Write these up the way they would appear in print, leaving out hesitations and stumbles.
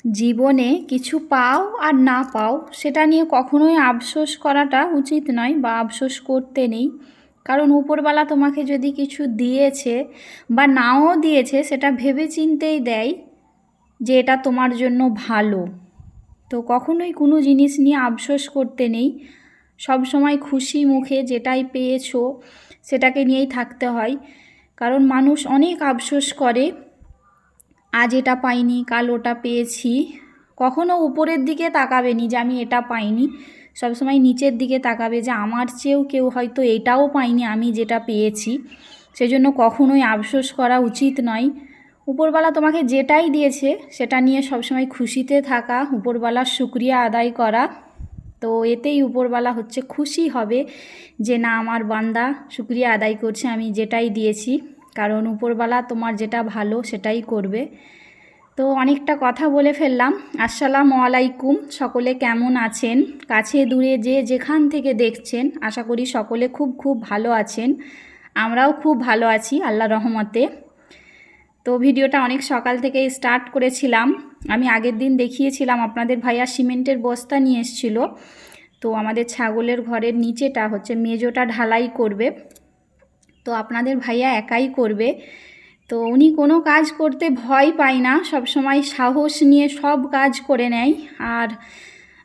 জীবনে কিছু পাও আর না পাও সেটা নিয়ে কখনোই আফসোস করাটা উচিত নয় বা আফসোস করতে নেই। কারণ উপরওয়ালা তোমাকে যদি কিছু দিয়েছে বা নাও দিয়েছে সেটা ভেবে চিন্তেই দেয় যে এটা তোমার জন্য ভালো। তো কখনোই কোনো জিনিস নিয়ে আফসোস করতে নেই। সব সময় খুশি মুখে যেটাই পেয়েছো সেটাকে নিয়েই থাকতে হয়। কারণ মানুষ অনেক আফসোস করে, আজ এটা পাইনি কাল ওটা পেয়েছি। কখনো উপরের দিকে তাকাবে নি যে আমি এটা পাইনি, সবসময় নিচের দিকে তাকাবে যে আমার চেয়েও কেউ হয়তো এটাও পায়নি আমি যেটা পেয়েছি। সেজন্য কখনোই আফসোস করা উচিত নয়। উপরওয়ালা তোমাকে যেটাই দিয়েছে সেটা নিয়ে সবসময় খুশিতে থাকা, উপরওয়ালার শুকরিয়া আদায় করা। তো এতেই উপরওয়ালা হচ্ছে খুশি হবে যে না আমার বান্দা শুকরিয়া আদায় করছে আমি যেটাই দিয়েছি। কারণ উপরওয়ালা তোমার যেটা ভালো সেটাই করবে। তো অনেকটা কথা বলে ফেললাম। আসসালামু আলাইকুম, সকলে কেমন আছেন? কাছে দূরে যে যেখান থেকে দেখছেন আশা করি সকলে খুব খুব ভালো আছেন। আমরাও খুব ভালো আছি আল্লাহর রহমতে। তো ভিডিওটা অনেক সকাল থেকে স্টার্ট করেছিলাম। আমি আগের দিন দেখিয়েছিলাম আপনাদের ভাইয়া সিমেন্টের বস্তা নিয়ে এসেছিল। তো আমাদের ছাগলের ঘরের নিচেটা হচ্ছে মেজোটা ঢালাই করবে। তো আপনাদের ভাইয়া একাই করবে। তো উনি কোনো কাজ করতে ভয় পায় না, সব সময় সাহস নিয়ে সব কাজ করে নেয়। আর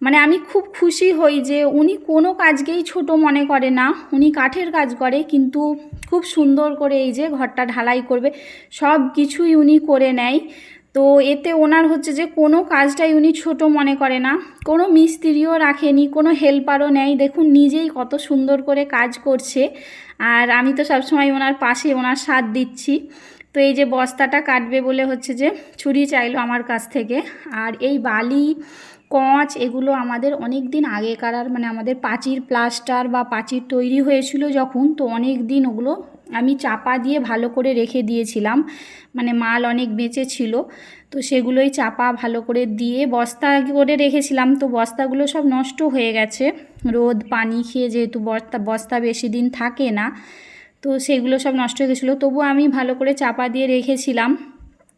মানে আমি খুব খুশি হই যে উনি কোনো কাজকেই ছোট মনে করে না। উনি কাঠের কাজ করে কিন্তু খুব সুন্দর করে এই যে ঘরটা ঢালাই করবে সব কিছুই উনি করে নেয়। তো এতে ওনার হচ্ছে যে কোনো কাজটাই উনি ছোট মনে করে না। কোনো মিস্ত্রিও রাখেনি, কোনো হেল্পারও নেই। দেখুন নিজেই কত সুন্দর করে কাজ করছে। আর আমি তো সবসময় ওনার পাশে ওনার সাথ দিচ্ছি। তো এই যে বস্তাটা কাটবে বলে হচ্ছে যে ছুরি চাইলো আমার কাছ থেকে। আর এই বালি কঞ্চ এগুলো আমাদের অনেক দিন আগেকার, মানে আমাদের পাঁচির প্লাস্টার বা পাঁচির তৈরি হয়েছিল যখন, তো অনেক দিন ওগুলো আমি চাপা দিয়ে ভালো করে রেখে দিয়েছিলাম। মানে মাল অনেক বেঁচে ছিল, তো সেগুলোই চাপা ভালো করে দিয়ে বস্তা করে রেখেছিলাম। তো বস্তাগুলো সব নষ্ট হয়ে গেছে রোদ পানি খেয়ে, যেহেতু বস্তা বেশি দিন থাকে না। তো সেগুলো সব নষ্ট হয়ে গেছিলো, তবুও আমি ভালো করে চাপা দিয়ে রেখেছিলাম।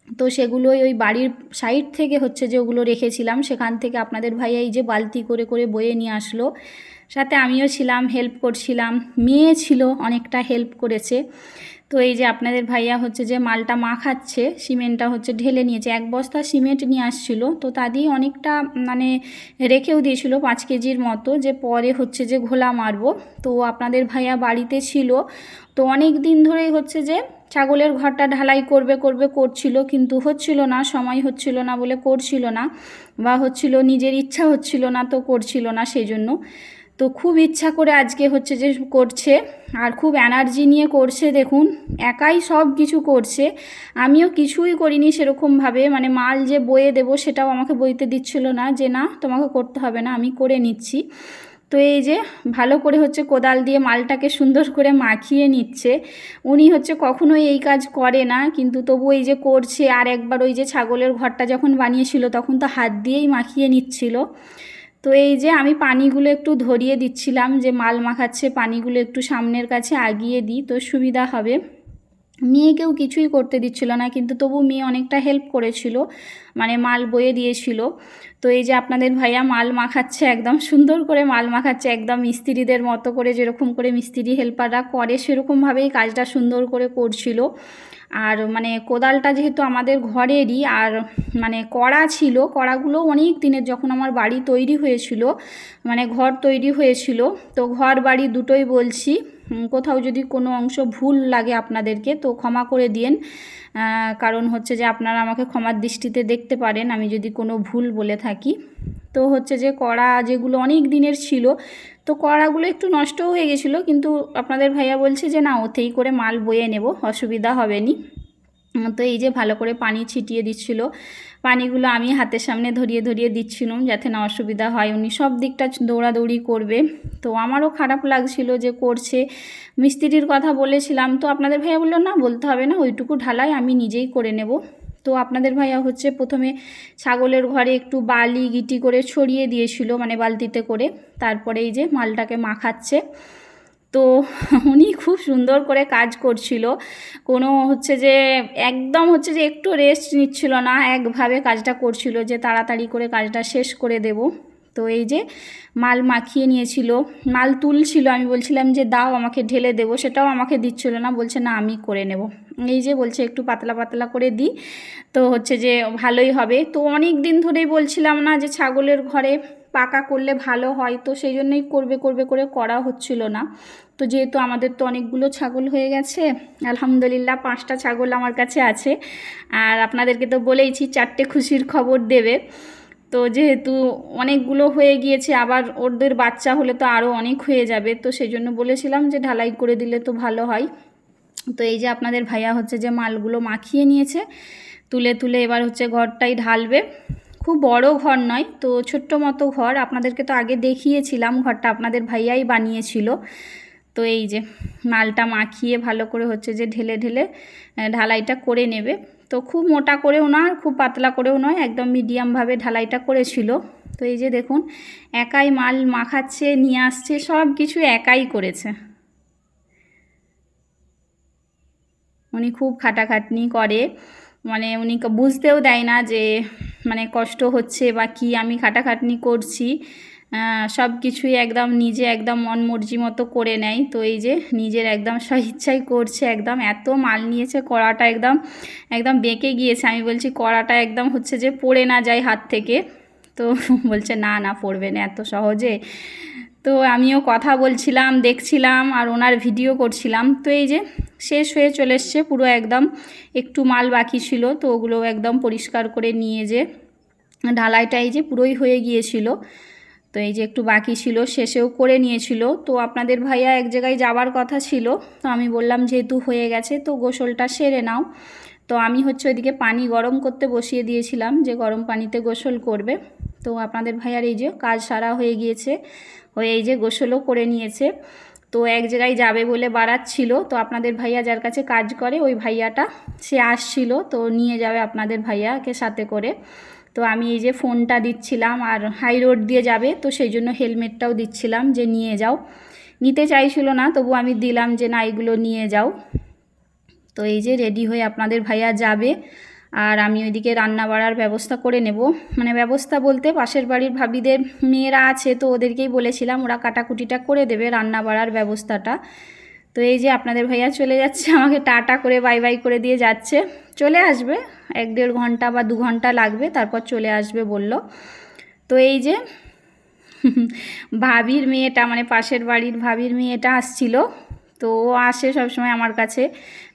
তো সেগুলোই ওই বাড়ির সাইড থেকে হচ্ছে যে ওগুলো রেখেছিলাম, সেখান থেকে আপনাদের ভাইয়া এই যে বালতি করে করে বয়ে নিয়ে আসলো। সাথে আমিও ছিলাম, হেল্প করছিলাম, মেয়ে ছিল অনেকটা হেল্প করেছে। তো এই যে আপনাদের ভাইয়া হচ্ছে যে মালটা মাখাচ্ছে, সিমেন্টটা হচ্ছে ঢেলে নিয়েছে। 1 বস্তা সিমেন্ট নিয়ে আসছিল, তো তা দিয়ে অনেকটা মানে রেখেও দিয়েছিল 5 কেজির মতো, যে পরে হচ্ছে যে ঘোলা মারবো। তো আপনাদের ভাইয়া বাড়িতে ছিল, তো অনেক দিন ধরেই হচ্ছে যে ছাগলের ঘরটা ঢালাই করবে করবে করছিল, কিন্তু হচ্ছিল না, সময় হচ্ছিল না বলে করছিল না, বা হচ্ছিল নিজের ইচ্ছা হচ্ছিল না তো করছিল না সেই জন্য। তো খুব ইচ্ছা করে আজকে হচ্ছে যে করছে, আর খুব এনার্জি নিয়ে করছে। দেখুন একাই সব কিছু করছে, আমিও কিছুই করিনি সেরকমভাবে। মানে মাল যে বয়ে দেবো সেটাও আমাকে বইতে দিচ্ছিল না, যে না তোমাকে করতে হবে না আমি করে নিচ্ছি। তো এই যে ভালো করে হচ্ছে কোদাল দিয়ে মালটাকে সুন্দর করে মাখিয়ে নিচ্ছে। উনি হচ্ছে কখনোই এই কাজ করে না, কিন্তু তবু এই যে করছে। আর একবার ওই যে ছাগলের ঘরটা যখন বানিয়েছিল তখন তো হাত দিয়েই মাখিয়ে নিচ্ছিল। তো এই যে আমি পানিগুলো একটু ধরিয়ে দিচ্ছিলাম, যে মাল মাখাচ্ছে পানিগুলো একটু সামনের কাছে আগিয়ে দিই তো সুবিধা হবে। মেয়েকেও কিছুই করতে দিচ্ছিল না, কিন্তু তবু মেয়ে অনেকটা হেল্প করেছিল, মানে মাল বয়ে দিয়েছিল। তো এই যে আপনাদের ভাইয়া মাল মাখাচ্ছে, একদম সুন্দর করে মাল মাখাচ্ছে, একদম মিস্ত্রিদের মতো করে, যেরকম করে মিস্ত্রি হেল্পাররা করে সেরকমভাবেই কাজটা সুন্দর করে করছিল। আর মানে কোদালটা যেহেতু আমাদের ঘরেরই, আর মানে কড়া ছিল, কড়াগুলো অনেক দিনের, যখন আমার বাড়ি তৈরি হয়েছিল, মানে ঘর তৈরি হয়েছিল। তো ঘর বাড়ি দুটোই বলছি, কোথাও যদি কোনো অংশ ভুল লাগে আপনাদেরকে তো ক্ষমা করে দিয়েন। কারণ হচ্ছে যে আপনারা আমাকে ক্ষমার দৃষ্টিতে দেখতে পারেন আমি যদি কোনো ভুল বলে থাকি। তো হচ্ছে যে কড়া যেগুলো অনেক দিনের ছিল, তো কড়াগুলো একটু নষ্টও হয়ে গেছিলো, কিন্তু আপনাদের ভাইয়া বলছে যে না ওতেই করে মাল বয়ে নেব, অসুবিধা হবে নি। তো এই যে ভালো করে পানি ছিটিয়ে দিচ্ছিল, পানিগুলো আমি হাতের সামনে ধরিয়ে ধরিয়ে দিচ্ছিলাম যাতে না অসুবিধা হয়। উনি সব দিকটা দৌড়াদৌড়ি করবে, তো আমারও খারাপ লাগছিল যে করছে। মিস্ত্রির কথা বলেছিলাম, তো আপনাদের ভাইয়া বললো না বলতে হবে না, ওইটুকু ঢালাই আমি নিজেই করে নেব। তো আপনাদের ভাইয়া হচ্ছে প্রথমে ছাগলের ঘরে একটু বালি গিটি করে ছড়িয়ে দিয়েছিল, মানে বালতিতে করে, তারপরে এই যে মালটাকে মাখাচ্ছে। তো উনি খুব সুন্দর করে কাজ করছিল, কোনো হচ্ছে যে একদম হচ্ছে যে একটু রেস্ট নিচ্ছিল না, একভাবে কাজটা করছিল যে তাড়াতাড়ি করে কাজটা শেষ করে দেব। তো এই যে মাল মাখিয়ে নিয়েছিল, মাল তুলছিল, আমি বলছিলাম যে দাও আমাকে ঢেলে দেবো, সেটাও আমাকে দিচ্ছিল না, বলছে না আমি করে নেব। এই যে বলছে একটু পাতলা পাতলা করে দিই, তো হচ্ছে যে ভালোই হবে। তো অনেক দিন ধরেই বলছিলাম না যে ছাগলের ঘরে পাকা করলে ভালো হয়, তো সেই জন্যই করবে করবে করে করা হচ্ছিল না। তো যেহেতু আমাদের তো অনেকগুলো ছাগল হয়ে গেছে, আলহামদুলিল্লাহ 5টা ছাগল আমার কাছে আছে। আর আপনাদেরকে তো বলেইছি 4টে খুশির খবর দেবে। তো যেহেতু অনেকগুলো হয়ে গিয়েছে, আবার ওদের বাচ্চা হলে তো আরও অনেক হয়ে যাবে, তো সেই জন্য বলেছিলাম যে ঢালাই করে দিলে তো ভালো হয়। তো এই যে আপনাদের ভাইয়া হচ্ছে যে মালগুলো মাখিয়ে নিয়েছে, তুলে তুলে এবার হচ্ছে ঘরটাই ঢালবে। খুব বড় ঘর নয়, তো ছোট্ট মতো ঘর, আপনাদেরকে তো আগে দেখিয়েছিলাম ঘরটা আপনাদের ভাইয়াই বানিয়েছিল। তো এই যে মালটা মাখিয়ে ভালো করে হচ্ছে যে ঢেলে ঢেলে ঢালাইটা করে নেবে। তো খুব মোটা করেও না আর খুব পাতলা করেও নয়, একদম মিডিয়ামভাবে ঢালাইটা করেছিল। তো এই যে দেখুন একাই মাল মাখাচ্ছে, নিয়ে আসছে, সব কিছু একাই করেছে। উনি খুব খাটাখাটনি করে, মানে উনি বুঝতেও দেয় না যে মানে কষ্ট হচ্ছে বা কি আমি খাটাখাটনি করছি। সব কিছুই একদম নিজে একদম মন মর্জি মতো করে নেয়। তো এই যে নিজের একদম স্বইচ্ছাই করছে, একদম এত মাল নিয়েছে, কড়াটা একদম একদম বেঁকে গিয়েছে। আমি বলছি কড়াটা একদম হচ্ছে যে পড়ে না যায় হাত থেকে, তো বলছে না না পড়বে না এত সহজে। তো আমিও কথা বলছিলাম, দেখছিলাম আর ওনার ভিডিও করছিলাম। তো এই যে শেষ হয়ে চলে এসছে পুরো, একদম একটু মাল বাকি ছিল, তো ওগুলো একদম পরিষ্কার করে নিয়ে যে ঢালাইটা এই যে পুরোই হয়ে গিয়েছিল। তো এই যে একটু বাকি ছিল, শেষেও করে নিয়েছিল। তো আপনাদের ভাইয়া এক জায়গায় যাওয়ার কথা ছিল, তো আমি বললাম যেহেতু হয়ে গেছে তো গোসলটা সেরে নাও। তো আমি হচ্ছে ওইদিকে পানি গরম করতে বসিয়ে দিয়েছিলাম যে গরম পানিতে গোসল করবে। তো আপনাদের ভাইয়ার এই যে কাজ সারা হয়ে গিয়েছে, হয়ে এই যে গোসলও করে নিয়েছে। তো এক জায়গায় যাবে বলে বাড়াচ্ছিল, তো আপনাদের ভাইয়া যার কাছে কাজ করে ওই ভাইয়াটা সে আসছিল, তো নিয়ে যাবে আপনাদের ভাইয়াকে সাথে করে। তো আমি এই যে ফোনটা দিচ্ছিলাম, আর হাই রোড দিয়ে যাবে তো সেই জন্য হেলমেটটাও দিচ্ছিলাম যে নিয়ে যাও। নিতে চাইছিল না, তবু আমি দিলাম যে না এগুলো নিয়ে যাও। তো এই যে রেডি হয়ে আপনাদের ভাইয়া যাবে, আর আমি ওইদিকে রান্না বাড়ার ব্যবস্থা করে নেব। মানে ব্যবস্থা বলতে পাশের বাড়ির ভাবিদের মেয়েরা আছে, তো ওদেরকেই বলেছিলাম ওরা কাটাকুটিটা করে দেবে রান্না বাড়ার ব্যবস্থাটা। তো এই যে আপনাদের ভাইয়া চলে যাচ্ছে, আমাকে টাটা করে বাই বাই করে দিয়ে যাচ্ছে। চলে আসবে 1-1.5 ঘন্টা বা 2 ঘন্টা লাগবে, তারপর চলে আসবে বলল। তো এই যে ভাবির মেয়েটা, মানে পাশের বাড়ির ভাবির মেয়েটা আসছিল, তো ও আসে সবসময় আমার কাছে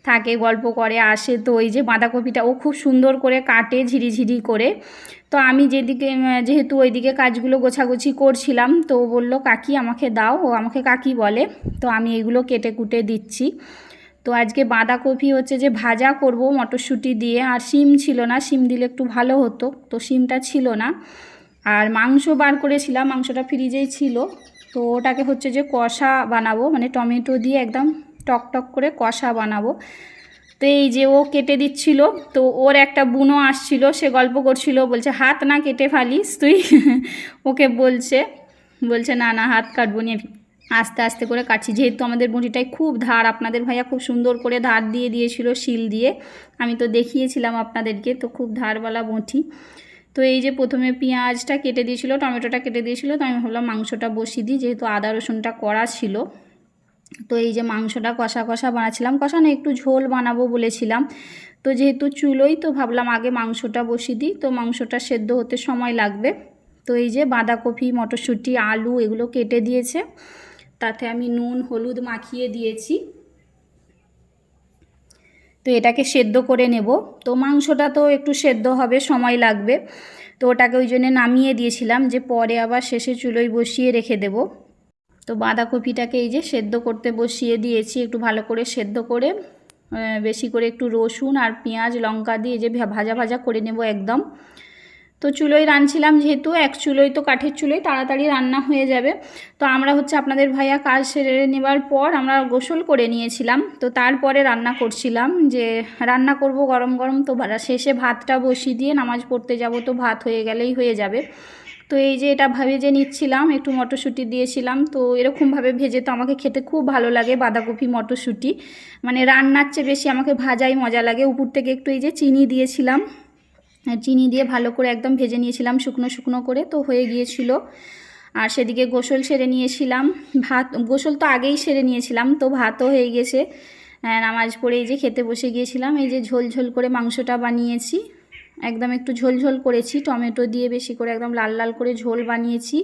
থাকে, গল্প করে আসে। তো ওই যে বাঁধাকপিটা ও খুব সুন্দর করে কাটে ঝিরিঝিরি করে। তো আমি যেহেতু ওইদিকে কাজগুলো গোছাগুছি করছিলাম, তো ও বললো কাকি আমাকে দাও, ও আমাকে কাকি বলে। তো আমি এইগুলো কেটে কুটে দিচ্ছি। তো আজকে বাঁধাকপি হচ্ছে যে ভাজা করব মটরশুঁটি দিয়ে, আর শিম ছিল না, শিম দিলে একটু ভালো হতো, তো শিমটা ছিল না। আর মাংস বার করেছিলাম, মাংসটা ফ্রিজেই ছিল, তো ওটাকে হচ্ছে যে কষা বানাবো, মানে টমেটো দিয়ে একদম টক টক করে কষা বানাবো। তো এই যে ও কেটে দিচ্ছিল, তো ওর একটা বুনো আসছিল, সে গল্প করছিল, বলছে হাত না কেটে ফেলিস তুই ওকে বলছে, বলছে না না হাত কাটবো নি, আস্তে আস্তে করে কাটছি, যেহেতু আমাদের বঁটিটায় খুব ধার। আপনাদের ভাইয়া খুব সুন্দর করে ধার দিয়ে দিয়েছিল শিল দিয়ে, আমি তো দেখিয়েছিলাম আপনাদেরকে, তো খুব ধারওয়ালা বঁটি। তো এই যে প্রথমে পেঁয়াজটা কেটে দিয়েছিল, টমেটোটা কেটে দিয়েছিল, তো আমি ভাবলাম মাংসটা বসিয়ে দিই, যেহেতু আদা রসুনটা করা ছিল। তো এই যে মাংসটা কষা কষা বানাচ্ছিলাম, কষা না একটু ঝোল বানাবো বলেছিলাম। তো যেহেতু চুলোই, তো ভাবলাম আগে মাংসটা বসিয়ে দিই, তো মাংসটা সেদ্ধ হতে সময় লাগবে। তো এই যে বাঁধাকপি মটরশুঁটি আলু এগুলো কেটে দিয়েছে, তাতে আমি নুন হলুদ মাখিয়ে দিয়েছি। তো এটাকে সেদ্ধ করে নেব। তো মাংসটা তো একটু সেদ্ধ হবে, সময় লাগবে, তো ওটাকে ওই জন্যে নামিয়ে দিয়েছিলাম যে পরে আবার শেষে চুলোয় বসিয়ে রেখে দেব। তো বাঁধাকপিটাকে এই যে সেদ্ধ করতে বসিয়ে দিয়েছি, একটু ভালো করে সেদ্ধ করে বেশি করে একটু রসুন আর পেঁয়াজ লঙ্কা দিয়ে যে ভাজা ভাজা করে নেব একদম। তো চুলোয় রাঁধছিলাম, যেহেতু এক চুলোয়, তো কাঠের চুলোয় তাড়াতাড়ি রান্না হয়ে যাবে। তো আমরা হচ্ছে আপনাদের ভাইয়া কাজ সেরে নেবার পর আমরা গোসল করে নিয়েছিলাম, তো তারপরে রান্না করছিলাম, যে রান্না করব গরম গরম। তো শেষে ভাতটা বসিয়ে দিয়ে নামাজ পড়তে যাব, তো ভাত হয়ে গেলেই হয়ে যাবে। তো তো এই যে এটা ভেজে নিচ্ছিলাম, একটু মটরশুঁটি দিয়েছিলাম। তো এরকমভাবে ভেজে তো আমাকে খেতে খুব ভালো লাগে বাঁধাকপি মটরশুঁটি, মানে রান্নার চেয়ে বেশি আমাকে ভাজাই মজা লাগে। উপর থেকে একটু এই যে চিনি দিয়েছিলাম, চিনি দিয়ে ভালো করে একদম ভেজে নিয়েছিলাম শুকনো শুকনো করে, তো হয়ে গিয়েছিল। আর সেদিকে গোসল সেরে নিয়েছিলাম, ভাত গোসল তো আগেই সেরে নিয়েছিলাম, তো ভাতও হয়ে গেছে। নামাজ পড়ে এই যে খেতে বসে গিয়েছিলাম। এই যে ঝোল ঝোল করে মাংসটা বানিয়েছি, একদম একটু ঝোল ঝোল করেছি, টমেটো দিয়ে বেশি করে একদম লাল লাল করে ঝোল বানিয়েছি।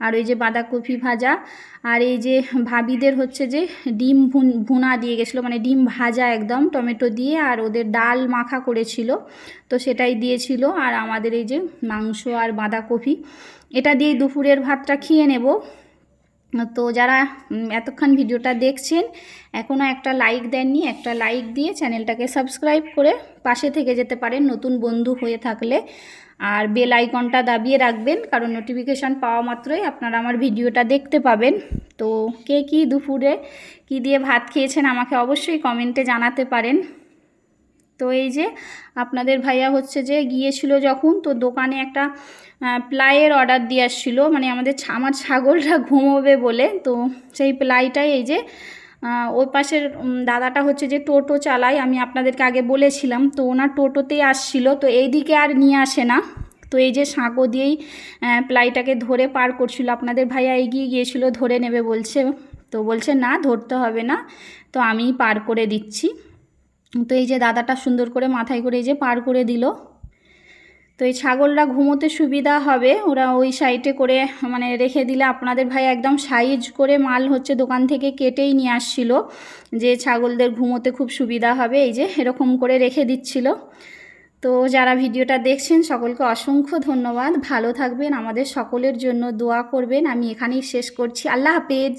আর ওই যে বাঁধাকপি ভাজা, আর এই যে ভাবিদের হচ্ছে যে ডিম ভুনা দিয়ে গেছিলো, মানে ডিম ভাজা একদম টমেটো দিয়ে, আর ওদের ডাল মাখা করেছিল, তো সেটাই দিয়েছিল। আর আমাদের এই যে মাংস আর বাঁধাকপি, এটা দিয়েই দুপুরের ভাতটা খেয়ে নেব। তো যারা এতক্ষণ ভিডিওটা দেখছেন, এখনও একটা লাইক দেননি, একটা লাইক দিয়ে চ্যানেলটাকে সাবস্ক্রাইব করে পাশে থেকে যেতে পারেন নতুন বন্ধু হয়ে থাকলে। আর বেল আইকনটা দাবিয়ে রাখবেন, কারণ নোটিফিকেশান পাওয়া মাত্রই আপনারা আমার ভিডিওটা দেখতে পাবেন। তো কে কী দুপুরে কী দিয়ে ভাত খেয়েছেন আমাকে অবশ্যই কমেন্টে জানাতে পারেন। তো এই যে আপনাদের ভাইয়া হচ্ছে যে গিয়েছিল যখন, তো দোকানে একটা প্লাইয়ের অর্ডার দিয়ে আসছিলো, মানে আমার ছাগলটা ঘুমোবে বলে। তো সেই প্লাইটাই এই যে ওই পাশের দাদাটা হচ্ছে যে টোটো চালায়, আমি আপনাদেরকে আগে বলেছিলাম, তো ওনার টোটোতেই আসছিল, তো এই দিকে আর নিয়ে আসে না। তো এই যে সাঁকো দিয়েই প্লাইটাকে ধরে পার করছিল। আপনাদের ভাইয়া এগিয়ে গিয়েছিল ধরে নেবে বলছে, তো বলছে না ধরতে হবে না, তো আমি পার করে দিচ্ছি। তো এই যে দাদাটা সুন্দর করে মাথায় করে এই যে পার করে দিল। তো এই ছাগলরা ঘুমোতে সুবিধা হবে, ওরা ওই সাইডে করে মানে রেখে দিলে, আপনাদের ভাই একদম সাইজ করে মাল হচ্ছে দোকান থেকে কেটেই নিয়ে আসছিল, যে ছাগলদের ঘুমোতে খুব সুবিধা হবে, এই যে এরকম করে রেখে দিচ্ছিল। তো যারা ভিডিওটা দেখছেন সকলকে অসংখ্য ধন্যবাদ, ভালো থাকবেন, আমাদের সকলের জন্য দোয়া করবেন। আমি এখানেই শেষ করছি, আল্লাহ হাফেজ।